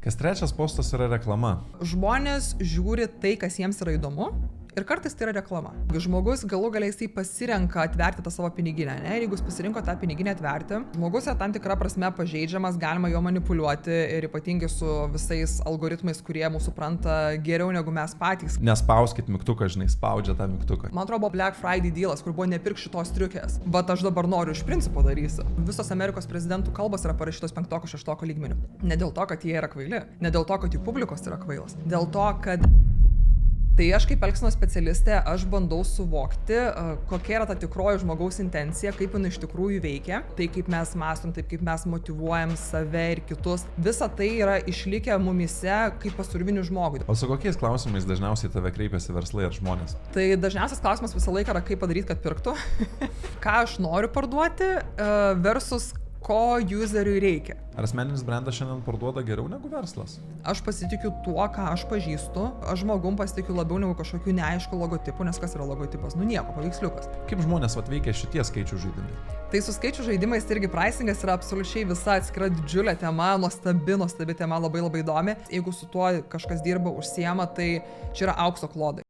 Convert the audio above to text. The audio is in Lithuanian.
Kas trečias postas yra reklama. Žmonės žiūri tai, kas jiems yra įdomu. Ir kartais tai yra reklama. Žmogus galų galiai jisai pasirenka atverti tą savo piniginę, ne? Ir jeigu jis pasirinko tą piniginę atverti, žmogus yra tam tikra prasme pažeidžiamas, galima jo manipuliuoti ir ypatingai su visais algoritmais, kurie mūsų supranta geriau negu mes patys. Nespauskit mygtuką, žinai, spaudžia tą mygtuką. Man atrodo, buvo Black Friday dealas, kur buvo nepirk šitos triukės. Bet aš dabar noriu iš principo darysiu. Visos Amerikos prezidentų kalbos yra parašytos 5-6 lygmenių. Ne dėl to, kad jie yra kvaili, ne dėl to, kad jų publikos yra kvailas. Dėl to, kad tai aš kaip elgsenos specialistė, aš bandau suvokti, kokia yra ta tikroji žmogaus intencija, kaip jinai iš tikrųjų veikia, tai kaip mes mąstom, taip kaip mes motyvuojam save ir kitus. Visa tai yra išlikę mumise kaip pasurvinių žmogui. O su kokiais klausimais dažniausiai tave kreipiasi verslai ar žmonės? Tai dažniausias klausimas visą laiką yra, kaip padaryti, kad pirktų, ką aš noriu parduoti versus ko useriui reikia. Ar asmeninis brandas šiandien parduoda geriau negu verslas? Aš pasitikiu tuo, ką aš pažįstu. Aš žmogum pasitikiu labiau negu kažkokiu neaišku logotipu, nes kas yra logotipas? Nu nieko, paveiksliukas. Kaip žmonės veikia šitie skaičių žaidimai? Tai su skaičių žaidimais irgi pricingas yra absoliučiai visa atskira didžiulė tema, nuostabi tema, labai įdomi. Jeigu su tuo kažkas dirba, užsiema, tai čia yra aukso klodai.